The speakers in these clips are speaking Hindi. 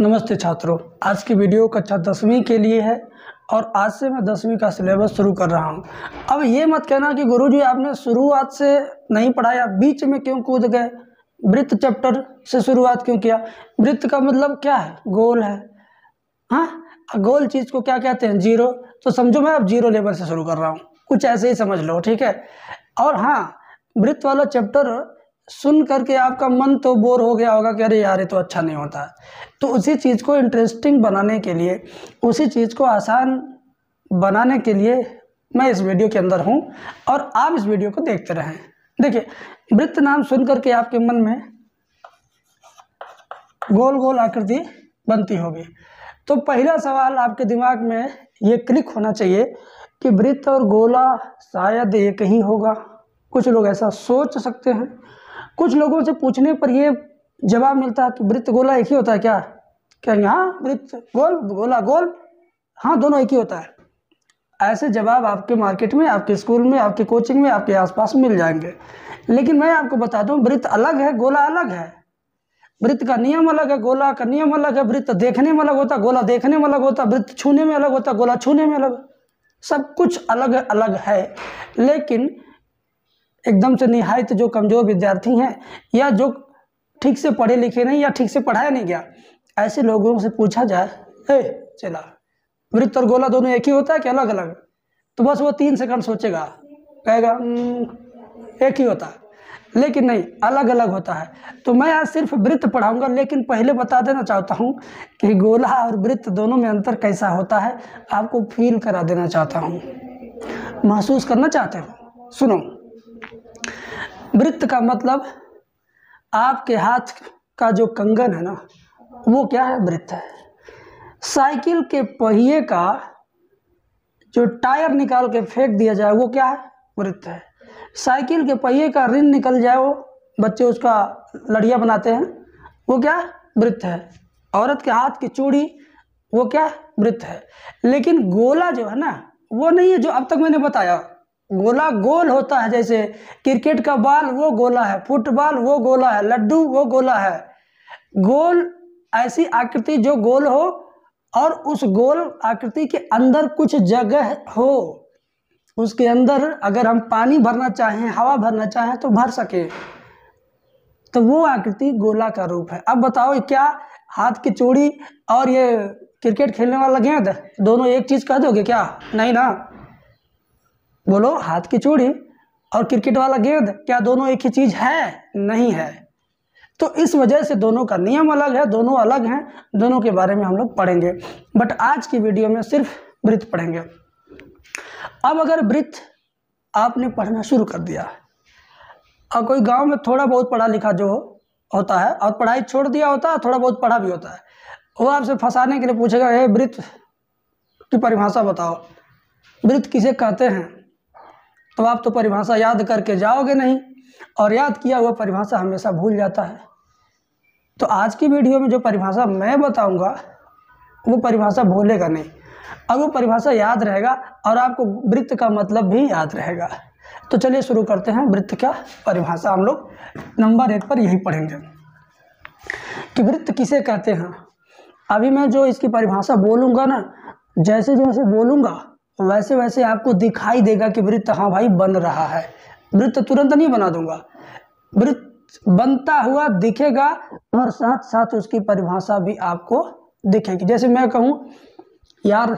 नमस्ते छात्रों, आज की वीडियो कक्षा 10वीं के लिए है और आज से मैं 10वीं का सिलेबस शुरू कर रहा हूं। अब ये मत कहना कि गुरुजी आपने शुरुआत से नहीं पढ़ाया, बीच में क्यों कूद गए, वृत्त चैप्टर से शुरुआत क्यों किया। वृत्त का मतलब क्या है? गोल है। हाँ, गोल चीज़ को क्या कहते हैं? जीरो। तो समझो मैं अब जीरो लेवल से शुरू कर रहा हूँ, कुछ ऐसे ही समझ लो, ठीक है। और हाँ, वृत्त वाला चैप्टर सुन करके आपका मन तो बोर हो गया होगा कि अरे यार ये तो अच्छा नहीं होता है। तो उसी चीज़ को इंटरेस्टिंग बनाने के लिए, उसी चीज़ को आसान बनाने के लिए मैं इस वीडियो के अंदर हूँ और आप इस वीडियो को देखते रहें। देखिए, वृत्त नाम सुन करके आपके मन में गोल गोल आकृति बनती होगी। तो पहला सवाल आपके दिमाग में ये क्लिक होना चाहिए कि वृत्त और गोला शायद एक ही होगा। कुछ लोग ऐसा सोच सकते हैं। कुछ लोगों से पूछने पर ये जवाब मिलता है कि वृत्त गोला एक ही होता है क्या? कहेंगे हाँ, वृत्त गोल, गोला गोल, हाँ दोनों एक ही होता है। ऐसे जवाब आपके मार्केट में, आपके स्कूल में, आपके कोचिंग में, आपके आसपास मिल जाएंगे। लेकिन मैं आपको बता दूं, वृत्त अलग है, गोला अलग है। वृत्त का नियम अलग है, गोला का नियम अलग है। वृत्त देखने में अलग होता, गोला देखने में अलग होता। वृत्त छूने में अलग होता, गोला छूने में अलग। सब कुछ अलग अलग है। लेकिन एकदम से निहायत जो कमज़ोर विद्यार्थी हैं या जो ठीक से पढ़े लिखे नहीं या ठीक से पढ़ाया नहीं गया, ऐसे लोगों से पूछा जाए, चला वृत्त और गोला दोनों एक ही होता है कि अलग अलग? तो बस वो 3 सेकंड सोचेगा, कहेगा एक ही होता है। लेकिन नहीं, अलग अलग होता है। तो मैं आज सिर्फ वृत्त पढ़ाऊंगा, लेकिन पहले बता देना चाहता हूं कि गोला और वृत्त दोनों में अंतर कैसा होता है, आपको फील करा देना चाहता हूं, महसूस करना चाहते हो। सुनो, वृत्त का मतलब आपके हाथ का जो कंगन है ना, वो क्या है? वृत्त है। साइकिल के पहिए का जो टायर निकाल के फेंक दिया जाए, वो क्या है? वृत्त है। साइकिल के पहिए का रिम निकल जाए, वो बच्चे उसका लड़िया बनाते हैं, वो क्या है? वृत्त है। औरत के हाथ की चूड़ी, वो क्या है? वृत्त है। लेकिन गोला जो है ना, वो नहीं है जो अब तक मैंने बताया। गोला गोल होता है, जैसे क्रिकेट का बॉल वो गोला है, फुटबॉल वो गोला है, लड्डू वो गोला है। गोल ऐसी आकृति जो गोल हो और उस गोल आकृति के अंदर कुछ जगह हो, उसके अंदर अगर हम पानी भरना चाहें, हवा भरना चाहें तो भर सके, तो वो आकृति गोला का रूप है। अब बताओ, क्या हाथ की चूड़ी और ये क्रिकेट खेलने वाला गेंद दोनों एक चीज कह दोगे क्या? नहीं ना। बोलो, हाथ की चूड़ी और क्रिकेट वाला गेंद क्या दोनों एक ही चीज है? नहीं है। तो इस वजह से दोनों का नियम अलग है, दोनों अलग हैं, दोनों के बारे में हम लोग पढ़ेंगे। बट आज की वीडियो में सिर्फ वृत्त पढ़ेंगे। अब अगर वृत्त आपने पढ़ना शुरू कर दिया और कोई गांव में थोड़ा बहुत पढ़ा लिखा जो होता है और पढ़ाई छोड़ दिया होता है, थोड़ा बहुत पढ़ा भी होता है, वो आपसे फंसाने के लिए पूछेगा, हे वृत्त की परिभाषा बताओ, वृत्त किसे कहते हैं? तो आप तो परिभाषा याद करके जाओगे नहीं, और याद किया हुआ परिभाषा हमेशा भूल जाता है। तो आज की वीडियो में जो परिभाषा मैं बताऊंगा, वो परिभाषा भूलेगा नहीं, और वो परिभाषा याद रहेगा और आपको वृत्त का मतलब भी याद रहेगा। तो चलिए शुरू करते हैं। वृत्त का परिभाषा हम लोग नंबर 1 पर यही पढ़ेंगे कि वृत्त किसे कहते हैं। अभी मैं जो इसकी परिभाषा बोलूँगा ना, जैसे जैसे बोलूँगा वैसे वैसे आपको दिखाई देगा कि वृत्त हाँ भाई बन रहा है। वृत्त तुरंत नहीं बना दूंगा, वृत्त बनता हुआ दिखेगा और साथ साथ उसकी परिभाषा भी आपको दिखेगी। जैसे मैं कहूँ, यार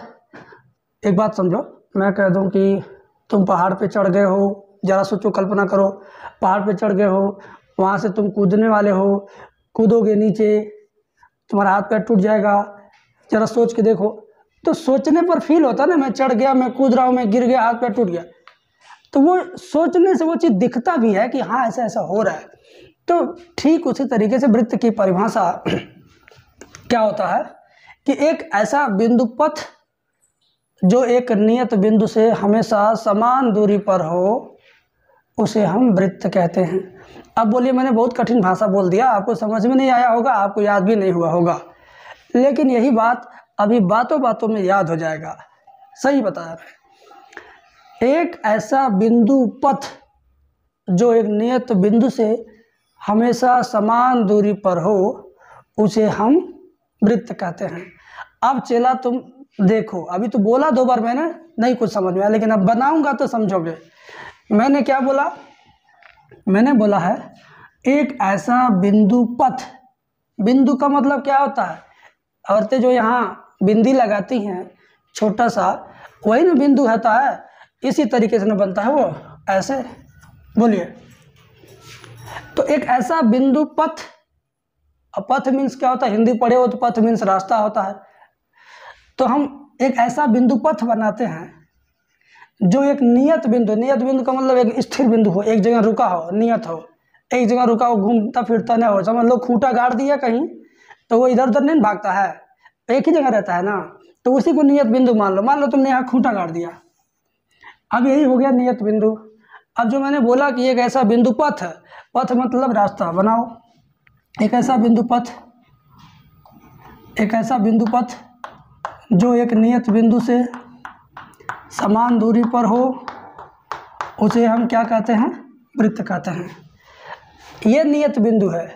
एक बात समझो, मैं कह दूँ कि तुम पहाड़ पे चढ़ गए हो, जरा सोचो, कल्पना करो, पहाड़ पे चढ़ गए हो, वहाँ से तुम कूदने वाले हो, कूदोगे नीचे, तुम्हारा हाथ पैर टूट जाएगा, जरा सोच के देखो। तो सोचने पर फील होता है ना, मैं चढ़ गया, मैं कूद रहा हूँ, मैं गिर गया, हाथ पैर टूट गया। तो वो सोचने से वो चीज़ दिखता भी है कि हाँ ऐसा ऐसा हो रहा है। तो ठीक उसी तरीके से वृत्त की परिभाषा क्या होता है कि एक ऐसा बिंदु पथ जो एक नियत बिंदु से हमेशा समान दूरी पर हो, उसे हम वृत्त कहते हैं। अब बोलिए, मैंने बहुत कठिन भाषा बोल दिया, आपको समझ में नहीं आया होगा, आपको याद भी नहीं हुआ होगा, लेकिन यही बात अभी बातों बातों में याद हो जाएगा। सही बता रहे। एक ऐसा बिंदु पथ जो एक नियत बिंदु से हमेशा समान दूरी पर हो, उसे हम वृत्त कहते हैं। अब चेला तुम देखो, अभी तो बोला 2 बार मैंने, नहीं कुछ समझ में आया, लेकिन अब बनाऊंगा तो समझोगे। मैंने क्या बोला? मैंने बोला है एक ऐसा बिंदु पथ। बिंदु का मतलब क्या होता है? औरतें जो यहाँ बिंदी लगाती हैं छोटा सा, वही ना बिंदु होता है। इसी तरीके से ना बनता है वो, ऐसे। बोलिए। तो एक ऐसा बिंदु पथ। अब पथ मीन्स क्या होता है? हिंदी पढ़े हो तो पथ मीन्स रास्ता होता है। तो हम एक ऐसा बिंदु पथ बनाते हैं जो एक नियत बिंदु, नियत बिंदु का मतलब एक स्थिर बिंदु हो, एक जगह रुका हो, नियत हो, एक जगह रुका हो, घूमता फिरता ना हो। समझ लो खूंटा गाड़ दिया कहीं तो वो इधर उधर नहीं भागता है, एक ही जगह रहता है ना, तो उसी को नियत बिंदु मान लो। मान लो तुमने यहाँ खूंटा गाड़ दिया, अब यही हो गया नियत बिंदु। अब जो मैंने बोला कि एक ऐसा बिंदु पथ, पथ मतलब रास्ता बनाओ। एक ऐसा बिंदु पथ, एक ऐसा बिंदु पथ जो एक नियत बिंदु से समान दूरी पर हो, उसे हम क्या कहते हैं? वृत्त कहते हैं। ये नियत बिंदु है,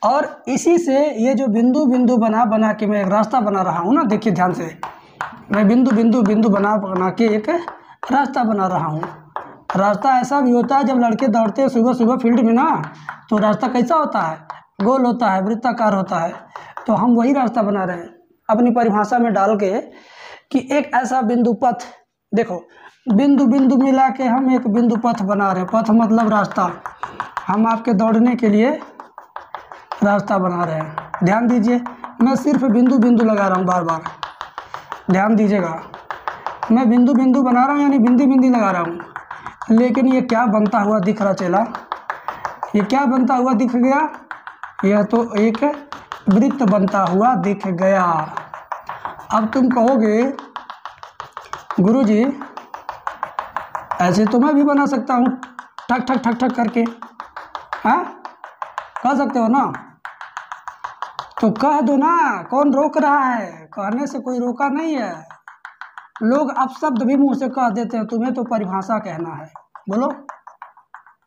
और इसी से ये जो बिंदु बिंदु बना बना के मैं एक रास्ता बना रहा हूँ ना, देखिए ध्यान से, मैं बिंदु बिंदु बिंदु बना बना के एक रास्ता बना रहा हूँ। रास्ता ऐसा भी होता है, जब लड़के दौड़ते हैं सुबह सुबह फील्ड में ना, तो रास्ता कैसा होता है? गोल होता है, वृत्ताकार होता है। तो हम वही रास्ता बना रहे हैं अपनी परिभाषा में डाल के कि एक ऐसा बिंदु पथ। देखो, बिंदु बिंदु मिला के हम एक बिंदु पथ बना रहे हैं। पथ मतलब रास्ता, हम आपके दौड़ने के लिए रास्ता बना रहे हैं। ध्यान दीजिए, मैं सिर्फ बिंदु बिंदु लगा रहा हूँ बार बार, ध्यान दीजिएगा। मैं बिंदु बिंदु बना रहा हूँ, यानी बिंदी बिंदी लगा रहा हूँ। लेकिन ये क्या बनता हुआ दिख रहा चेला? ये क्या बनता हुआ दिख गया? यह तो एक वृत्त बनता हुआ दिख गया। अब तुम कहोगे गुरुजी ऐसे तो मैं भी बना सकता हूँ, ठक ठक ठक ठक करके, हाँ कह सकते हो ना? तो कह दो ना, कौन रोक रहा है? कहने से कोई रोका नहीं है। लोग अपशब्द भी मुंह से कह देते हैं, तुम्हें तो परिभाषा कहना है। बोलो।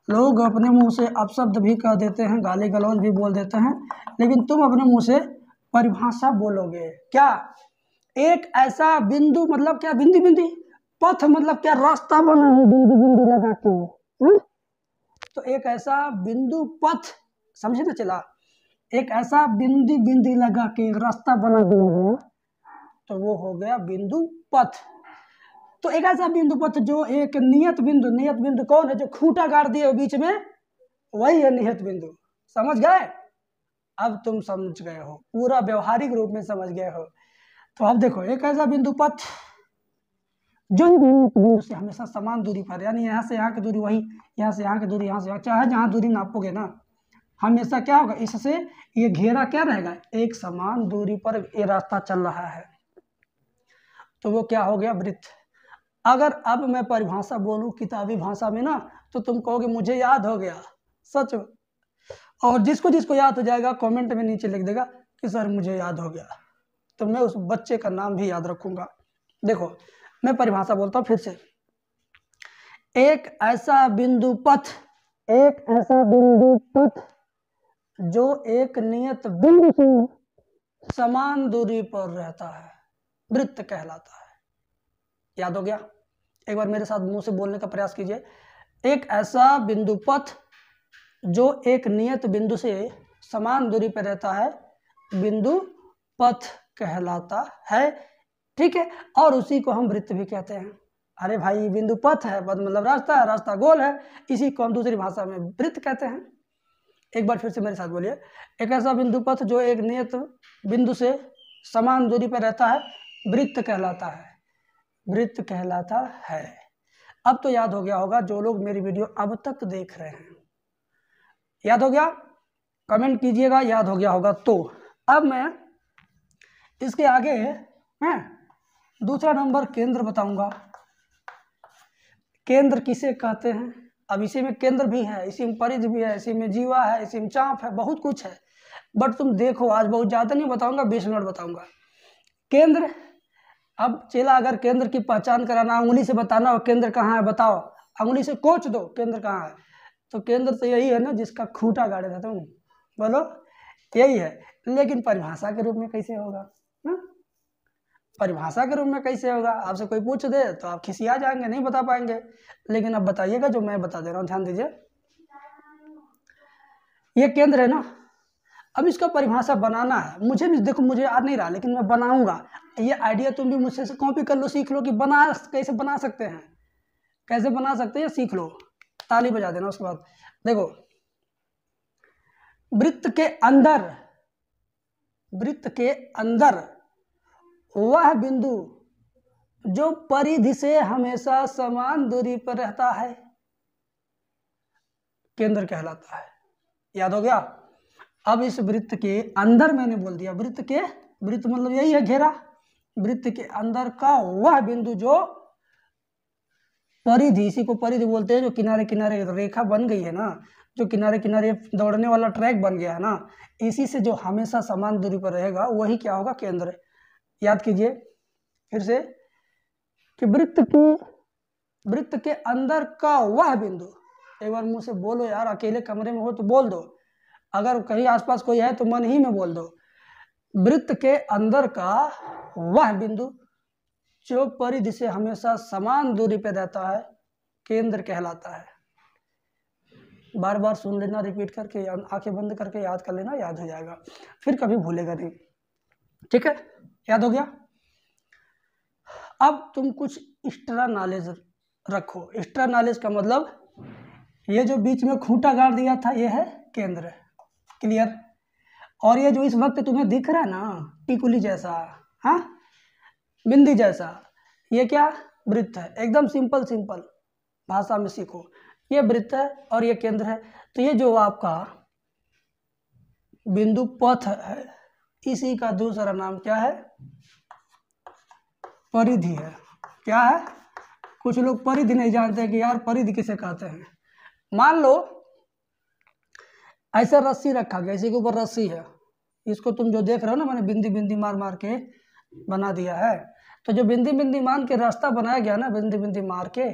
लोग अपने मुंह से अपशब्द भी कह देते हैं, गाली गलौज भी बोल देते हैं, लेकिन तुम अपने मुंह से परिभाषा बोलोगे। क्या? एक ऐसा बिंदु मतलब क्या? बिंदी बिंदी। पथ मतलब क्या? रास्ता बना है बिंदी बिंदी लगा के। तो एक ऐसा बिंदु पथ, समझे ना चला? एक ऐसा बिंदी बिंदी लगा के एक रास्ता बना दिया है, तो वो हो गया बिंदु पथ। तो एक ऐसा बिंदु पथ जो एक नियत बिंदु, नियत बिंदु कौन है? जो खूंटा गाड़ दिए हो बीच में, वही है नियत बिंदु। समझ गए? अब तुम समझ गए हो, पूरा व्यवहारिक रूप में समझ गए हो। तो अब देखो, एक ऐसा बिंदु पथ जो नियत बिंदु से हमेशा समान दूरी पर, यानी यहाँ से यहाँ की दूरी वही, यहाँ से यहाँ की दूरी, यहाँ से यहाँ, चाहे जहाँ दूरी नापोगे ना, हमेशा क्या होगा? इससे ये घेरा क्या रहेगा? एक समान दूरी पर ये रास्ता चल रहा है, तो वो क्या हो गया? वृत्त। अगर अब मैं परिभाषा बोलूं किताबी भाषा में ना, तो तुम कहोगे मुझे याद हो गया, सच। और जिसको जिसको याद हो जाएगा कमेंट में नीचे लिख देगा कि सर मुझे याद हो गया, तो मैं उस बच्चे का नाम भी याद रखूंगा। देखो, मैं परिभाषा बोलता हूँ फिर से। एक ऐसा बिंदु पथ, एक ऐसा बिंदु पथ जो एक नियत बिंदु से समान दूरी पर रहता है, वृत्त कहलाता है। याद हो गया? एक बार मेरे साथ मुंह से बोलने का प्रयास कीजिए। एक ऐसा बिंदु पथ जो एक नियत बिंदु से समान दूरी पर रहता है, बिंदु पथ कहलाता है। ठीक है, और उसी को हम वृत्त भी कहते हैं। अरे भाई, बिंदु पथ है, पथ मतलब रास्ता है, रास्ता गोल है, इसी को हम दूसरी भाषा में वृत्त कहते हैं। एक बार फिर से मेरे साथ बोलिए। एक ऐसा बिंदु पथ जो एक नियत बिंदु से समान दूरी पर रहता है, वृत्त कहलाता है, वृत्त कहलाता है। अब तो याद हो गया होगा जो लोग मेरी वीडियो अब तक देख रहे हैं। याद हो गया? कमेंट कीजिएगा याद हो गया होगा तो। अब मैं इसके आगे दूसरा नंबर केंद्र बताऊंगा। केंद्र किसे कहते हैं? अब इसी में केंद्र भी है, इसी में परिधि भी है, इसी में जीवा है, इसी में चाप है, बहुत कुछ है। बट तुम देखो, आज बहुत ज़्यादा नहीं बताऊंगा, 20 मिनट बताऊंगा। केंद्र, अब चेला अगर केंद्र की पहचान कराना, उंगली से बताना हो केंद्र कहाँ है, बताओ, उंगली से कोच दो केंद्र कहाँ है, तो केंद्र तो यही है ना जिसका खूंटा गाड़े था तुम। बोलो, यही है। लेकिन परिभाषा के रूप में कैसे होगा ना? परिभाषा के रूप में कैसे होगा? आपसे कोई पूछ दे तो आप खिसिया जाएंगे, नहीं बता पाएंगे। लेकिन अब बताइएगा जो मैं बता दे रहा हूँ, ध्यान दीजिए। ये केंद्र है ना, अब इसका परिभाषा बनाना है मुझे भी। देखो मुझे याद नहीं रहा, लेकिन मैं बनाऊंगा। ये आइडिया तुम भी मुझसे से कॉपी कर लो, सीख लो कि कैसे बना सकते हैं, कैसे बना सकते हैं, सीख लो। ताली बजा देना उसके बाद। देखो, वृत्त के अंदर वह बिंदु जो परिधि से हमेशा समान दूरी पर रहता है केंद्र कहलाता है। याद हो गया? अब इस वृत्त के अंदर, मैंने बोल दिया वृत्त मतलब यही है घेरा। वृत्त के अंदर का वह बिंदु जो परिधि, इसी को परिधि बोलते हैं, जो किनारे किनारे रेखा बन गई है ना, जो किनारे किनारे दौड़ने वाला ट्रैक बन गया है ना, इसी से जो हमेशा समान दूरी पर रहेगा वही क्या होगा? केंद्र। याद कीजिए फिर से कि वृत्त के अंदर का वह बिंदु, एक बार मुंह से बोलो यार, अकेले कमरे में हो तो बोल दो, अगर कहीं आसपास कोई है तो मन ही में बोल दो। वृत्त के अंदर का वह बिंदु जो परिधि से हमेशा समान दूरी पर रहता है केंद्र कहलाता है। बार बार सुन लेना, रिपीट करके, आंखें बंद करके याद कर लेना, याद हो जाएगा, फिर कभी भूलेगा नहीं। ठीक है, याद हो गया? अब तुम कुछ एक्स्ट्रा नॉलेज रखो। एक्स्ट्रा नॉलेज का मतलब, ये जो बीच में खूंटा गाड़ दिया था ये है केंद्र। क्लियर? और ये जो इस वक्त तुम्हें दिख रहा है ना टिकुली जैसा, हाँ, बिंदी जैसा, ये क्या? वृत्त है। एकदम सिंपल भाषा में सीखो। ये वृत्त है और ये केंद्र है। तो ये जो आपका बिंदु पथ है, इसी का दूसरा नाम क्या है? परिधि है। क्या है? कुछ लोग परिधि नहीं जानते कि यार परिधि किसे कहते हैं। मान लो ऐसा रस्सी रखा गया, इसी के ऊपर रस्सी है, इसको तुम जो देख रहे हो ना, मैंने बिंदी बिंदी मार मार के बना दिया है। तो जो बिंदी बिंदी मान के रास्ता बनाया गया ना, बिंदी बिंदी मार के,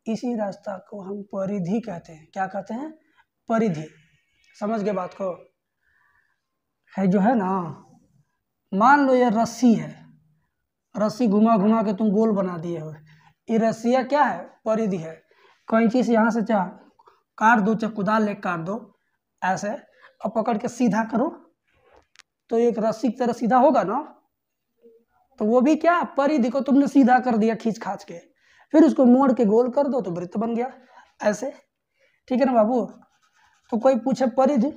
इसी रास्ता को हम परिधि कहते हैं। क्या कहते हैं? परिधि। समझ गए बात को? है जो है ना, मान लो ये रस्सी है, रस्सी घुमा घुमा के तुम गोल बना दिए हो, ये रस्सिया क्या है? परिधि है। कैंची से यहाँ से चाह काट दो, चाहे कुदाल ले काट दो ऐसे, और पकड़ के सीधा करो तो एक रस्सी की तरह सीधा होगा ना, तो वो भी क्या? परिधि को तुमने सीधा कर दिया खींच खाच के, फिर उसको मोड़ के गोल कर दो तो वृत्त बन गया ऐसे। ठीक है ना बाबू? तो कोई पूछे परिधि,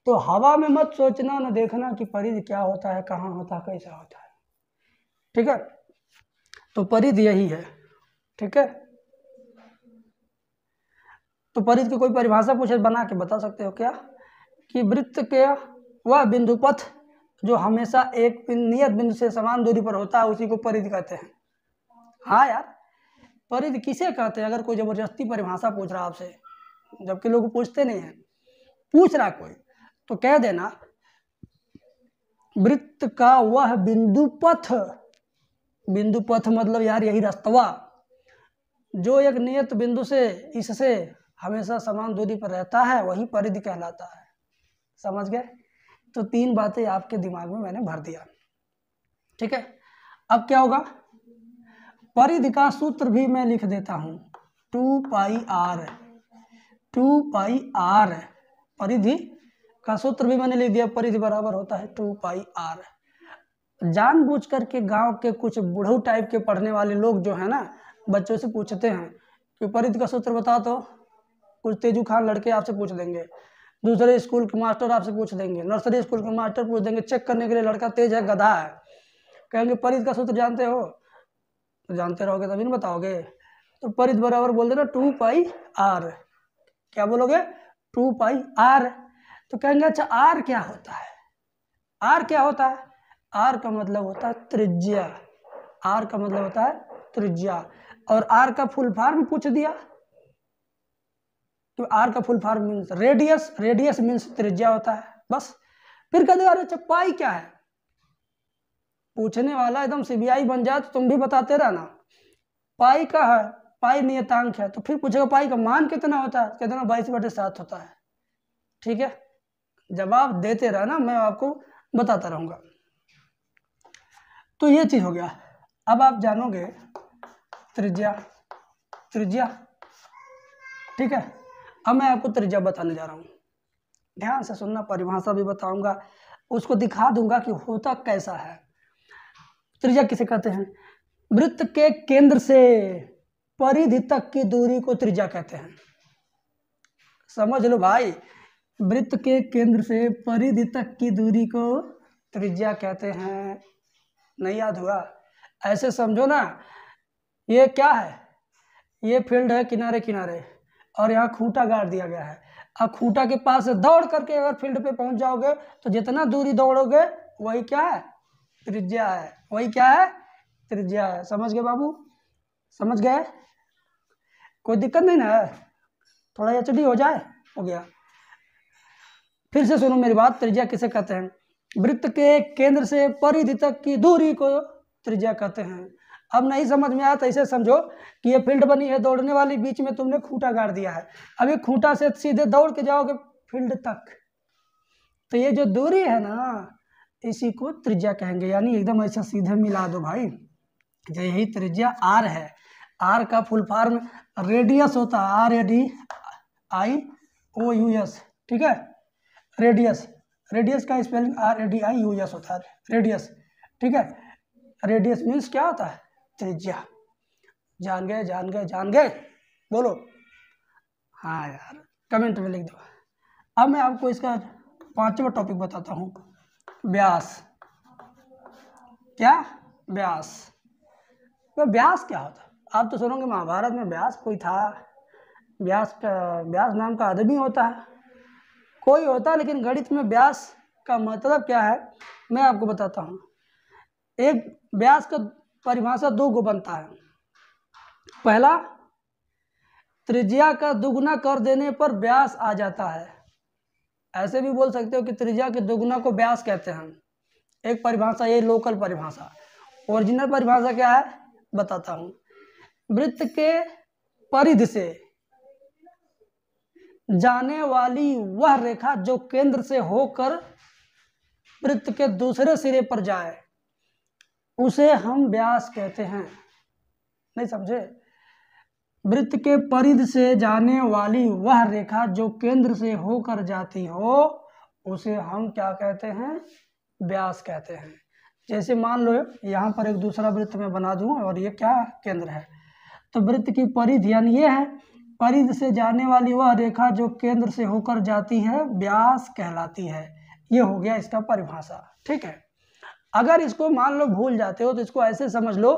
तो हवा में मत सोचना, न देखना कि परिधि क्या होता है, कहाँ होता है, कैसा होता है। ठीक है? तो परिधि यही है। ठीक है? तो परिधि की कोई परिभाषा पूछे बना के बता सकते हो क्या? कि वृत्त के वह बिंदु पथ जो हमेशा एक नियत बिंदु से समान दूरी पर होता है उसी को परिधि कहते हैं। हाँ यार, परिधि किसे कहते हैं? अगर कोई जबरदस्ती परिभाषा पूछ रहा आपसे, जबकि लोग पूछते नहीं हैं, पूछ रहा कोई, तो कह देना वृत्त का वह बिंदु पथ। बिंदु पथ मतलब यार यही रास्तवा जो एक नियत बिंदु से इससे हमेशा समान दूरी पर रहता है, वही परिधि कहलाता है। समझ गए? तो 3 बातें आपके दिमाग में मैंने भर दिया। ठीक है? अब क्या होगा? परिधि का सूत्र भी मैं लिख देता हूं, 2 पाई r। 2 पाई r परिधि का सूत्र भी मैंने लिख दिया, परिधि बराबर होता है 2 पाई r। जानबूझ करके गांव के कुछ बुढ़ऊ टाइप के पढ़ने वाले लोग जो है ना, बच्चों से पूछते हैं कि परिधि का सूत्र बता, तो कुछ तेजू खान लड़के आपसे पूछ देंगे, दूसरे स्कूल के मास्टर आपसे पूछ देंगे, नर्सरी स्कूल के मास्टर पूछ देंगे, चेक करने के लिए लड़का तेज है गधा है, कहेंगे परिधि का सूत्र जानते हो? तो जानते रहोगे तभी नहीं बताओगे। तो परिधि बराबर बोल देना 2 पाई r। क्या बोलोगे? 2 पाई r। तो कहेंगे अच्छा r क्या होता है? r क्या होता है? r का मतलब होता है त्रिज्या। r का मतलब होता है त्रिज्या। और r का फुल फॉर्म पूछ दिया तो r का full form means radius. Radius means त्रिज्या होता है, बस। फिर कह देगा अच्छा पाई क्या है? पूछने वाला एकदम सीबीआई बन जाए तो तुम भी बताते रहना पाई का है, पाई नियतांक है। तो फिर पूछेगा पाई का मान कितना होता है? कहते ना 22/7 होता है। ठीक है? जवाब देते रहना, मैं आपको बताता रहूँगा। तो ये चीज़ हो गया। अब आप जानोगे त्रिज्या, त्रिज्या, ठीक है। अब मैं आपको त्रिज्या बताने जा रहा हूँ, ध्यान से सुनना, परिभाषा भी बताऊंगा, उसको दिखा दूंगा कि होता कैसा है। त्रिज्या किसे कहते हैं? वृत्त के केंद्र से परिधि तक की दूरी को त्रिज्या कहते हैं। समझ लो भाई, वृत्त के केंद्र से परिधि तक की दूरी को त्रिज्या कहते हैं। नहीं याद हुआ? ऐसे समझो ना, ये क्या है, ये फील्ड है किनारे किनारे, और यहाँ खूंटा गाड़ दिया गया है। अब खूंटा के पास से दौड़ करके अगर फील्ड पे पहुंच जाओगे तो जितना दूरी दौड़ोगे वही क्या है? त्रिज्या है। वही क्या है? त्रिज्या है। समझ गए बाबू? समझ गए? कोई दिक्कत नहीं ना है? थोड़ा एचडी हो जाए, हो गया। फिर से सुनो मेरी बात, त्रिज्या किसे कहते हैं? वृत्त के केंद्र से परिधि तक की दूरी को त्रिज्या कहते हैं। अब नहीं समझ में आया तो ऐसे समझो कि ये फील्ड बनी है दौड़ने वाली, बीच में तुमने खूंटा गाड़ दिया है। अब ये खूंटा से सीधे दौड़ के जाओगे फील्ड तक, तो ये जो दूरी है ना, इसी को त्रिज्या कहेंगे। यानी एकदम ऐसा सीधे मिला दो भाई, जो यही त्रिज्या आर है। आर का फुल फॉर्म रेडियस होता है, RADIOUS, ठीक है। रेडियस, रेडियस का स्पेलिंग RADIOUS होता है, रेडियस, ठीक है। रेडियस मीन्स क्या होता है? त्रिज्या। जान गए, जान गए, जान गए? बोलो हाँ यार, कमेंट में लिख दो। अब मैं आपको इसका 5वां टॉपिक बताता हूँ, व्यास। क्या? व्यास। तो व्यास क्या होता है? आप तो सुनोगे महाभारत में व्यास कोई था, व्यास नाम का आदमी होता है, कोई होता है, लेकिन गणित में व्यास का मतलब क्या है मैं आपको बताता हूँ। एक व्यास का परिभाषा 2 गो बनता है। पहला, त्रिज्या का दुगुना कर देने पर व्यास आ जाता है। ऐसे भी बोल सकते हो कि त्रिज्या के दुगुना को व्यास कहते हैं। एक परिभाषा, ये लोकल परिभाषा। ओरिजिनल परिभाषा क्या है बताता हूँ। वृत्त के परिधि से जाने वाली वह रेखा जो केंद्र से होकर वृत्त के दूसरे सिरे पर जाए, उसे हम व्यास कहते हैं। नहीं समझे? वृत्त के परिधि से जाने वाली वह रेखा जो केंद्र से होकर जाती हो, उसे हम क्या कहते हैं? व्यास कहते हैं। जैसे मान लो यहाँ पर एक दूसरा वृत्त में बना दूं और ये क्या केंद्र है, तो वृत्त की परिधि यानी ये है, परिधि से जाने वाली वह रेखा जो केंद्र से होकर जाती है व्यास कहलाती है। ये हो गया इसका परिभाषा, ठीक है। अगर इसको मान लो भूल जाते हो तो इसको ऐसे समझ लो,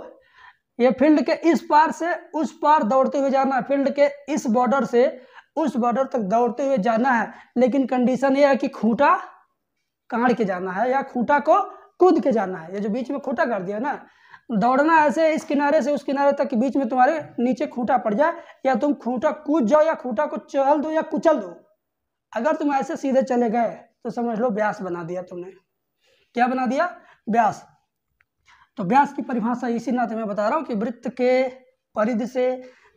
ये फील्ड के इस पार से उस पार दौड़ते हुए जाना है, फील्ड के इस बॉर्डर से उस बॉर्डर तक दौड़ते हुए जाना है, लेकिन कंडीशन ये है कि खूंटा काट के जाना है या खूंटा को कूद के जाना है। ये जो बीच में खूंटा कर दिया ना, दौड़ना ऐसे इस किनारे से उस किनारे तक के बीच में तुम्हारे नीचे खूंटा पड़ जाए, या तुम खूंटा कूद जाओ या खूंटा को चल दो या कुचल दो। अगर तुम ऐसे सीधे चले गए तो समझ लो व्यास बना दिया तुमने। क्या बना दिया? व्यास। तो व्यास की परिभाषा इसी नाते मैं बता रहा हूँ कि वृत्त के परिधि से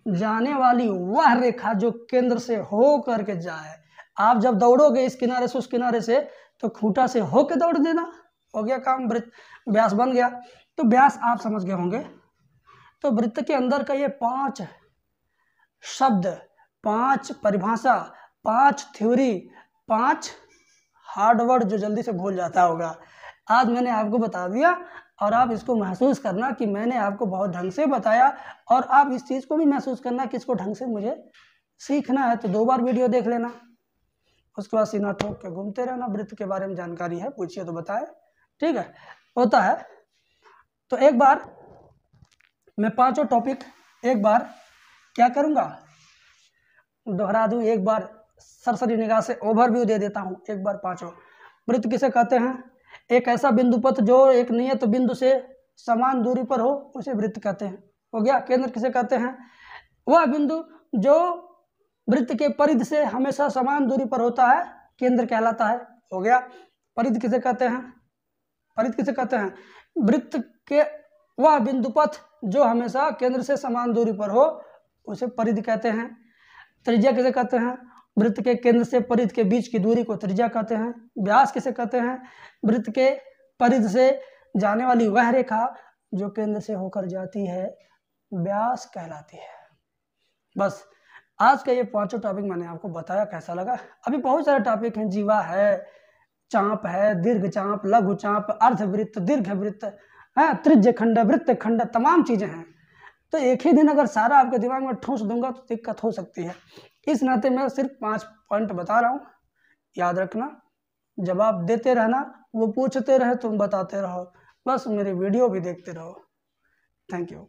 जाने वाली वह रेखा जो केंद्र से हो करके जाए। आप जब दौड़ोगे इस किनारे से उस किनारे से, तो खूंटा से होके दौड़ देना, हो गया काम, वृत्त व्यास बन गया। तो व्यास आप समझ गए होंगे। तो वृत्त के अंदर का ये 5 शब्द, 5 परिभाषा, 5 थ्योरी, 5 हार्ड वर्ड जो जल्दी से भूल जाता होगा, आज मैंने आपको बता दिया। और आप इसको महसूस करना कि मैंने आपको बहुत ढंग से बताया, और आप इस चीज़ को भी महसूस करना कि इसको ढंग से मुझे सीखना है। तो 2 बार वीडियो देख लेना, उसके बाद सीना ठोक के घूमते रहना। वृत्त के बारे में जानकारी है, पूछिए तो बताए, ठीक है, होता है। तो एक बार मैं 5 टॉपिक एक बार क्या करूँगा, दोहरा दूँ, एक बार सरसरी निगाह से ओवरव्यू दे देता हूँ। एक बार 5 वृत्त किसे कहते हैं? एक ऐसा बिंदु पथ जो एक नियत बिंदु से समान दूरी पर हो, उसे वृत्त कहते हैं। हो गया। केंद्र किसे कहते हैं? वह बिंदु जो वृत्त के परिधि से हमेशा समान दूरी पर होता है, केंद्र कहलाता है। हो गया। परिधि किसे कहते हैं? परिधि किसे कहते हैं? वृत्त के वह बिंदु पथ जो हमेशा केंद्र से समान दूरी पर हो, उसे परिधि कहते हैं। त्रिज्या किसे कहते हैं? वृत्त के केंद्र से परिध के बीच की दूरी को त्रिज्या कहते हैं। व्यास किसे कहते हैं? वृत्त के परिध से जाने वाली वह रेखा जो केंद्र से होकर जाती है व्यास कहलाती है। बस आज का ये 5 टॉपिक मैंने आपको बताया, कैसा लगा? अभी बहुत सारे टॉपिक हैं, जीवा है, चाप है, दीर्घ चाप, लघु चाप, अर्धवृत्त, दीर्घ वृत्त है, त्रिज्य खंड, वृत्त खंड, तमाम चीजें हैं। तो एक ही दिन अगर सारा आपके दिमाग में ठूस दूंगा तो दिक्कत हो सकती है। इस नाते मैं सिर्फ 5 पॉइंट बता रहा हूँ, याद रखना, जवाब देते रहना, वो पूछते रहे तुम बताते रहो, बस मेरे वीडियो भी देखते रहो। Thank you.